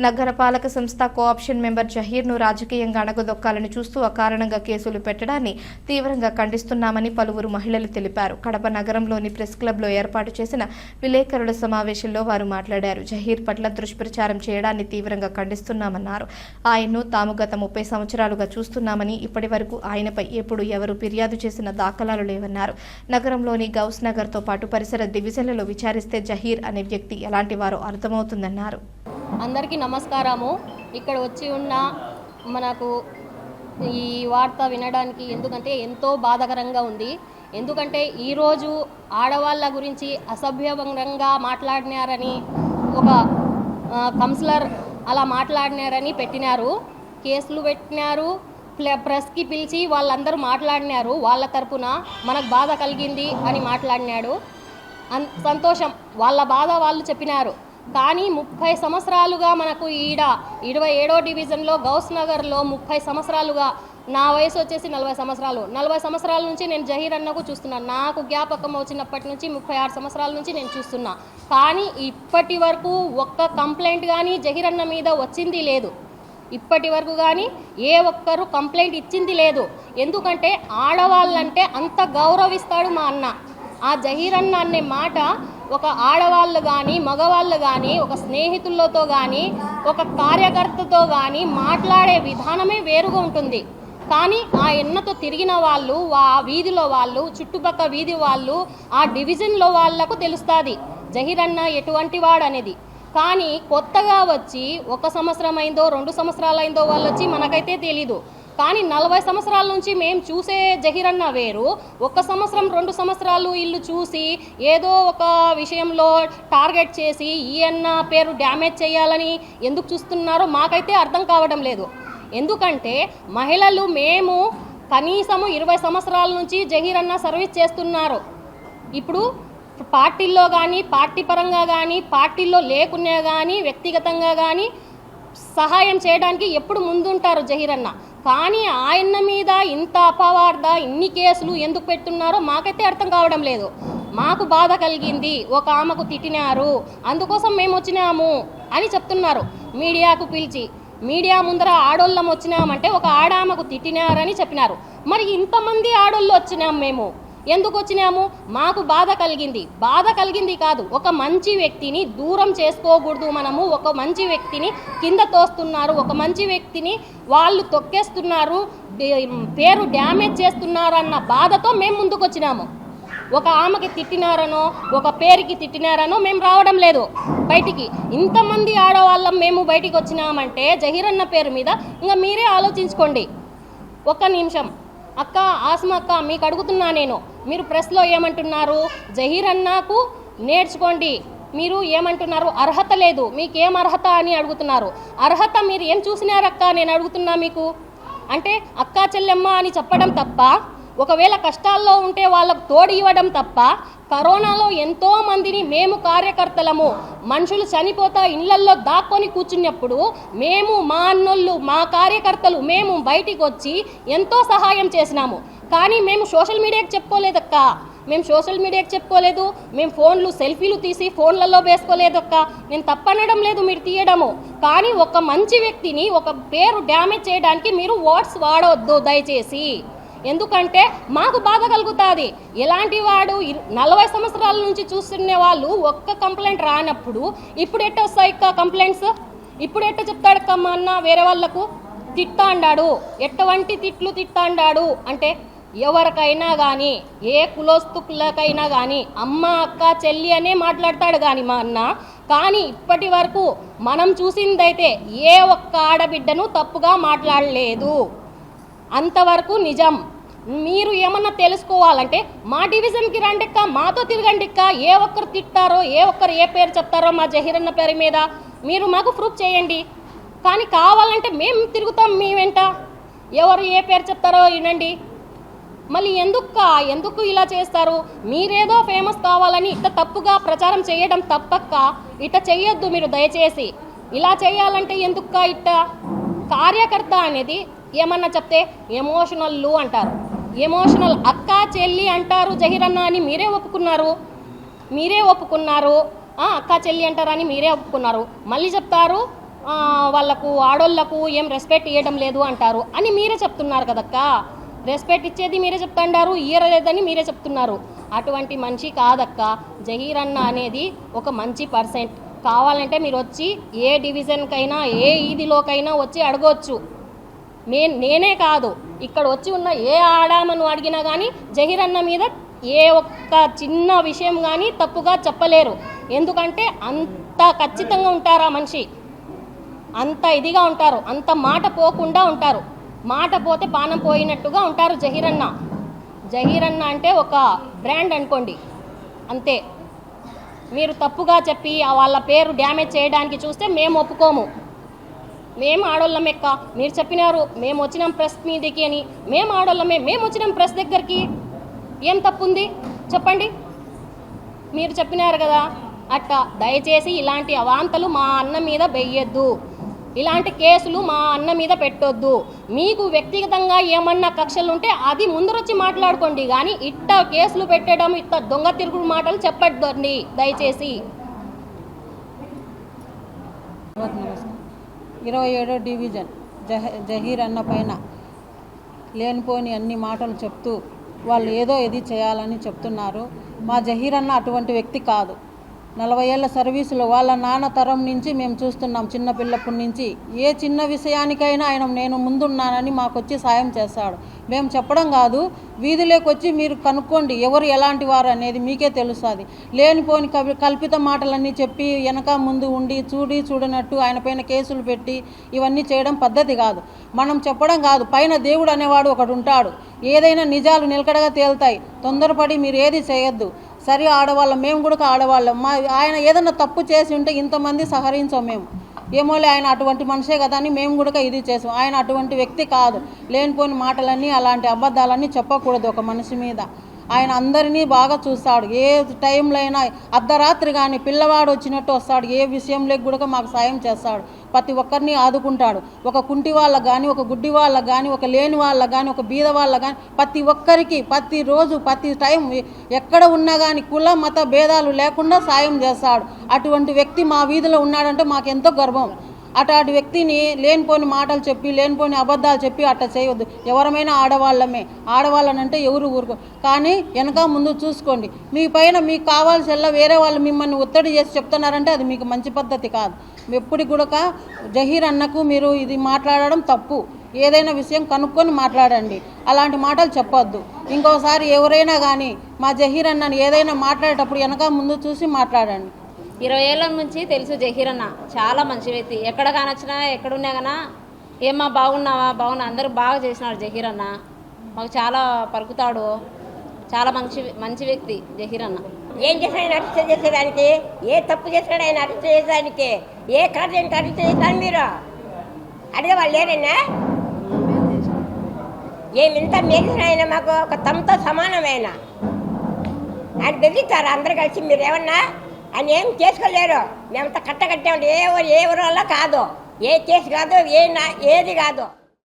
నగరపాలక సంస్థ cooption member జహీర్ను రాజకీయంగా అణగదొక్కాలని చూస్తూ అకారణంగా కేసులు పెట్టడాన్ని తీవ్రంగా ఖండిస్తున్నామని పలువురు మహిళలు తెలిపారు. కడప నగరంలోని ప్రెస్ క్లబ్లో ఏర్పాటు చేసిన విలేకరుల సమావేశంలో వారు మాట్లాడారు. జహీర్ పట్ల దుష్ప్రచారం చేయడాన్ని తీవ్రంగా ఖండిస్తున్నామన్నారు. ఆయన్ను తాము గత 30 సంవత్సరాలుగా చూస్తున్నామని, ఇప్పటి వరకు ఆయనపై ఎప్పుడు ఎవరు ఫిర్యాదు చేసిన దాఖలాలు లేవన్నారు. నగరంలోని గౌస్ నగర్తో పాటు పరిసర డివిజన్లలో విచారిస్తే జహీర్ అనే వ్యక్తి ఎలాంటి వారో అర్థమవుతుందన్నారు. అందరికీ నమస్కారము. ఇక్కడ వచ్చి ఉన్న మనకు ఈ వార్త వినడానికి ఎందుకంటే ఎంతో బాధాకరంగా ఉంది. ఎందుకంటే ఈరోజు ఆడవాళ్ళ గురించి అసభ్యంగా మాట్లాడినారని ఒక కౌన్సిలర్ అలా మాట్లాడినారని పెట్టినారు, కేసులు పెట్టినారు, ప్రెస్కి పిలిచి వాళ్ళందరూ మాట్లాడినారు. వాళ్ళ తరపున మనకు బాధ కలిగింది అని మాట్లాడినాడు. సంతోషం, వాళ్ళ బాధ వాళ్ళు చెప్పినారు. కానీ 30 సంవత్సరాలుగా మనకు ఈడ 27వ డివిజన్లో గౌస్ నగర్లో 30 సంవత్సరాలుగా, నా వయసు వచ్చేసి 40 సంవత్సరాలు, 40 సంవత్సరాల నుంచి నేను జహీర్ అన్నకు చూస్తున్నాను. నాకు జ్ఞాపకం వచ్చినప్పటి నుంచి 36 సంవత్సరాల నుంచి నేను చూస్తున్నా. కానీ ఇప్పటి వరకు ఒక్క కంప్లైంట్ కానీ జహీర్ అన్న మీద వచ్చింది లేదు. ఇప్పటి వరకు కానీ ఏ ఒక్కరు కంప్లైంట్ ఇచ్చింది లేదు. ఎందుకంటే ఆడవాళ్ళంటే అంత గౌరవిస్తాడు మా అన్న. ఆ జహీర్ అన్న అనే మాట ఒక ఆడవాళ్ళు కానీ మగవాళ్ళు కానీ ఒక స్నేహితులతో కానీ ఒక కార్యకర్తతో కానీ మాట్లాడే విధానమే వేరుగా ఉంటుంది. కానీ ఆ ఎన్నతో తిరిగిన వాళ్ళు, ఆ వీధిలో వాళ్ళు, చుట్టుపక్కల వీధి వాళ్ళు, ఆ డివిజన్లో వాళ్లకు తెలుస్తుంది జహీర్ అన్న ఎటువంటి వాడు అనేది. కానీ కొత్తగా వచ్చి 1 సంవత్సరం అయిందో 2 సంవత్సరాలు అయిందో వాళ్ళు వచ్చి మనకైతే తెలీదు. కానీ 40 సంవత్సరాల నుంచి మేము చూసే జహీర్ అన్న వేరు. 1 సంవత్సరం 2 సంవత్సరాలు ఇల్లు చూసి ఏదో ఒక విషయంలో టార్గెట్ చేసి ఈ అన్న పేరు డ్యామేజ్ చేయాలని ఎందుకు చూస్తున్నారో మాకైతే అర్థం కావడం లేదు. ఎందుకంటే మహిళలు మేము కనీసము 20 సంవత్సరాల నుంచి జహీర్ అన్న సర్వీస్ చేస్తున్నారు. ఇప్పుడు పార్టీల్లో కానీ, పార్టీ పరంగా కానీ, పార్టీల్లో లేకున్నా కానీ, వ్యక్తిగతంగా కానీ సహాయం చేయడానికి ఎప్పుడు ముందుంటారు జహీర్ అన్న. కానీ ఆయన మీద ఇంత అపవార్త, ఇన్ని కేసులు ఎందుకు పెట్టున్నారో మాకైతే అర్థం కావడం లేదు. మాకు బాధ కలిగింది, ఒక ఆమెకు తిట్టినారు, అందుకోసం మేము వచ్చినాము అని చెప్తున్నారు. మీడియాకు పిలిచి, మీడియా ముందర ఆడోళ్ళం వచ్చినామంటే ఒక ఆడామకు తిట్టినారని చెప్పినారు. మరి ఇంతమంది ఆడోళ్ళు వచ్చినాం, మేము ఎందుకు వచ్చినాము? మాకు బాధ కలిగింది. బాధ కలిగింది కాదు, ఒక మంచి వ్యక్తిని దూరం చేసుకోకూడదు మనము. ఒక మంచి వ్యక్తిని కింద తోస్తున్నారు, ఒక మంచి వ్యక్తిని వాళ్ళు తొక్కేస్తున్నారు, పేరు డ్యామేజ్ చేస్తున్నారు అన్న బాధతో మేము ముందుకు వచ్చినాము. ఒక ఆమెకి తిట్టినారనో, ఒక పేరుకి తిట్టినారనో మేము రావడం లేదు బయటికి. ఇంతమంది ఆడవాళ్ళం మేము బయటికి వచ్చినామంటే జహీర్ అన్న పేరు మీద ఇంకా మీరే ఆలోచించుకోండి. 1 నిమిషం అక్క, ఆస్మక్క, మీకు అడుగుతున్నా నేను, మీరు ప్రెస్లో ఏమంటున్నారు? జహీర్ అన్నకు నేర్చుకోండి. మీరు ఏమంటున్నారు? అర్హత లేదు, మీకేం అర్హత అని అడుగుతున్నారు. అర్హత మీరు ఏం చూసినారక్క నేను అడుగుతున్నా మీకు. అంటే అక్క చెల్లెమ్మ అని చెప్పడం తప్ప, ఒకవేళ కష్టాల్లో ఉంటే వాళ్ళకు తోడు ఇవ్వడం తప్ప, కరోనాలో ఎంతో మందిని మేము కార్యకర్తలము, మనుషులు చనిపోతా ఇళ్లల్లో దాక్కొని కూర్చున్నప్పుడు మేము, మా అన్నోళ్ళు, మా కార్యకర్తలు మేము బయటికి వచ్చి ఎంతో సహాయం చేసినాము. కానీ మేము సోషల్ మీడియాకి చెప్పుకోలేదక్క, మేము సోషల్ మీడియాకి చెప్పుకోలేదు, మేము ఫోన్లు సెల్ఫీలు తీసి ఫోన్లలో వేసుకోలేదక్క. నేను తప్పనడం లేదు మీరు తీయడము, కానీ ఒక మంచి వ్యక్తిని ఒక పేరు డ్యామేజ్ చేయడానికి మీరు వర్డ్స్ వాడవద్దు దయచేసి. ఎందుకంటే మాకు బాధ కలుగుతుంది. ఎలాంటి వాడు 40 సంవత్సరాల నుంచి చూస్తున్న వాళ్ళు ఒక్క కంప్లైంట్ రానప్పుడు ఇప్పుడు ఎట్ట వస్తాయి కంప్లైంట్స్? ఇప్పుడు ఎట్ట చెప్తాడక్క మా అన్న వేరే వాళ్ళకు తిట్టా అన్నాడు, ఎటువంటి తిట్లు తిట్టా అన్నాడు అంటే ఎవరికైనా కానీ, ఏ కులస్తులకైనా కానీ అమ్మ, అక్క, చెల్లి అనే మాట్లాడతాడు కానీ మా అన్న. కానీ ఇప్పటి వరకు మనం చూసిందైతే ఏ ఒక్క ఆడబిడ్డను తప్పుగా మాట్లాడలేదు. అంతవరకు నిజం. మీరు ఏమన్నా తెలుసుకోవాలంటే మా డివిజన్కి రండిక్క, మాతో తిరగండిక్క. ఏ ఒక్కరు తిట్టారో, ఏ ఒక్కరు ఏ పేరు చెప్తారో మా జహీర్ అన్న పేరు మీద మీరు మాకు ప్రూఫ్ చేయండి. కానీ కావాలంటే మేము తిరుగుతాం మీ వెంట. ఎవరు ఏ పేరు చెప్తారో వినండి. మళ్ళీ ఎందుకు ఇలా చేస్తారు? మీరేదో ఫేమస్ కావాలని ఇట్లా తప్పుగా ప్రచారం చేయడం తప్పక్క. ఇట్లా చెయ్యొద్దు మీరు దయచేసి. ఇలా చేయాలంటే ఎందుకు ఇట్ట? కార్యకర్త అనేది ఏమన్నా చెప్తే ఎమోషనల్ అంటారు, ఎమోషనల్ అక్క చెల్లి అంటారు జహీర్ అన్న అని మీరే ఒప్పుకున్నారు. అక్క చెల్లి అంటారని మీరే ఒప్పుకున్నారు. మళ్ళీ చెప్తారు వాళ్ళకు ఆడోళ్లకు ఏం రెస్పెక్ట్ ఇవ్వడం లేదు అంటారు అని మీరే చెప్తున్నారు కదక్క. రెస్పెక్ట్ ఇచ్చేది మీరే చెప్తున్నారు, ఇయ్యలేదని మీరే చెప్తున్నారు. అటువంటి మనిషి కాదక్క జహీర్ అన్న అనేది. ఒక మంచి పర్సెంట్. కావాలంటే మీరు వచ్చి ఏ డివిజన్కైనా ఏ ఈదిలోకైనా వచ్చి అడగవచ్చు. నేనే కాదు, ఇక్కడ వచ్చి ఉన్న ఏ ఆడామను అడిగినా కానీ జహీర్ అన్న మీద ఏ ఒక్క చిన్న విషయం కానీ తప్పుగా చెప్పలేరు. ఎందుకంటే అంత ఖచ్చితంగా ఉంటారు ఆ మనిషి, అంత ఇదిగా ఉంటారు, అంత మాట పోకుండా ఉంటారు. మాట పోతే పానం పోయినట్టుగా ఉంటారు జహీర్ అన్న. జహీర్ అన్న అంటే ఒక బ్రాండ్ అనుకోండి, అంతే. మీరు తప్పుగా చెప్పి వాళ్ళ పేరు డ్యామేజ్ చేయడానికి చూస్తే మేము ఒప్పుకోము. మేము ఆడోళ్ళం ఎక్క, మీరు చెప్పినారు మేము వచ్చినాం ప్రెస్ మీదకి అని. మేము ఆడోళ్ళమే, మేము వచ్చినాం ప్రెస్ దగ్గరికి. ఏం తప్పుంది చెప్పండి? మీరు చెప్పినారు కదా అట్టా. దయచేసి ఇలాంటి అవాంతలు మా అన్న మీద వెయ్యొద్దు, ఇలాంటి కేసులు మా అన్న మీద పెట్టొద్దు. మీకు వ్యక్తిగతంగా ఏమన్నా కక్షలు ఉంటే అది ముందరొచ్చి మాట్లాడుకోండి, కానీ ఇట్ట కేసులు పెట్టడం, ఇట్ట దొంగ తిరుగుడు మాటలు చెప్పద్దండి దయచేసి. 27వ డివిజన్ జహీర్ అన్న పైన లేనిపోని అన్ని మాటలు చెప్తూ వాళ్ళు ఏదో ఇది చేయాలని చెప్తున్నారు. మా జహీర్ అన్న అటువంటి వ్యక్తి కాదు. 40 ఏళ్ల సర్వీసులో వాళ్ళ నాన్న తరం నుంచి మేము చూస్తున్నాం. చిన్నపిల్లప్పటి నుంచి ఏ చిన్న విషయానికైనా ఆయన నేను ముందున్నానని మాకు వచ్చి సాయం చేస్తాడు. మేము చెప్పడం కాదు, వీధిలోకి వచ్చి మీరు కనుక్కోండి ఎవరు ఎలాంటి వారు అనేది మీకే తెలుస్తుంది. లేనిపోని కల్పిత మాటలన్నీ చెప్పి వెనక ముందు ఉండి చూడనట్టు ఆయన పైన కేసులు పెట్టి ఇవన్నీ చేయడం పద్ధతి కాదు. మనం చెప్పడం కాదు, పైన దేవుడు అనేవాడు ఒకడు ఉంటాడు. ఏదైనా నిజాలు నిలకడగా తేలుతాయి. తొందరపడి మీరు ఏది చేయొద్దు. సరే ఆడవాళ్ళం, మేము కూడా ఆడవాళ్ళం. ఆయన ఏదైనా తప్పు చేసి ఉంటే ఇంతమంది సహరించాం మేము. ఏమోలే ఆయన అటువంటి మనిషే కదా అని మేము కూడా ఇది చేసాం. ఆయన అటువంటి వ్యక్తి కాదు. లేనిపోని మాటలన్నీ అలాంటి అబద్ధాలన్నీ చెప్పకూడదు ఒక మనిషి మీద. ఆయన అందరినీ బాగా చూస్తాడు. ఏ టైంలో అయినా అర్ధరాత్రి కానీ పిల్లవాడు వచ్చినట్టు వస్తాడు. ఏ విషయంలో కూడా మాకు సాయం చేస్తాడు. ప్రతి ఒక్కరిని ఆదుకుంటాడు. ఒక కుంటి వాళ్ళకు కానీ, ఒక గుడ్డి వాళ్ళకు కానీ, ఒక లేని వాళ్ళకు కానీ, ఒక బీద వాళ్ళకు కానీ, ప్రతి ఒక్కరికి ప్రతిరోజు ప్రతి టైం ఎక్కడ ఉన్నా కానీ కుల మత భేదాలు లేకుండా సాయం చేస్తాడు. అటువంటి వ్యక్తి మా వీధిలో ఉన్నాడంటే మాకు ఎంతో గర్వం. అట్లాంటి వ్యక్తిని లేనిపోని మాటలు చెప్పి లేనిపోని అబద్ధాలు చెప్పి అట్లా చేయొద్దు. ఎవరమైనా ఆడవాళ్ళమే, ఆడవాళ్ళనంటే ఎవరు ఊరుకో. కానీ వెనక ముందు చూసుకోండి. మీ పైన మీకు కావాల్సిన వేరే వాళ్ళు మిమ్మల్ని ఒత్తిడి చేసి చెప్తున్నారంటే అది మీకు మంచి పద్ధతి కాదు. ఎప్పటికి కూడా జహీర్ అన్నకు మీరు ఇది మాట్లాడడం తప్పు. ఏదైనా విషయం కనుక్కొని మాట్లాడండి, అలాంటి మాటలు చెప్పొద్దు. ఇంకోసారి ఎవరైనా కానీ మా జహీర్ అన్నని ఏదైనా మాట్లాడేటప్పుడు వెనక ముందు చూసి మాట్లాడండి. 20 ఏళ్ళ నుంచి తెలుసు జహీర్ అన్న చాలా మంచి వ్యక్తి. ఎక్కడ కానొచ్చినా ఎక్కడున్నా కన్నా ఏమ్మా బాగున్నావా అందరూ బాగా చేసినాడు జహీర్ అన్న. మాకు చాలా పలుకుతాడు. చాలా మంచి వ్యక్తి జహీర్ అన్న. ఏం చేశాడు ఆయన అరెస్ట్ చేసేదానికి? ఏ తప్పు చేశాడు ఆయన అరెస్ట్ చేసేదానికి? ఏ కార్యం అరెస్ట్ చేసేదాన్ని మీరు అడిగేవాళ్ళు లేరన్నా? ఏమింత మేసిన ఆయన మాకు ఒక తమతో సమానమైన ఆయన బెదిరిస్తారు అందరు కలిసి. మీరు ఏమన్నా ఆయన ఏం చేసుకోలేరు. మేమంతా కట్టకట్టామంటే ఏ ఊరు వల్ల కాదు, ఏ కేసు కాదు, ఏది కాదు.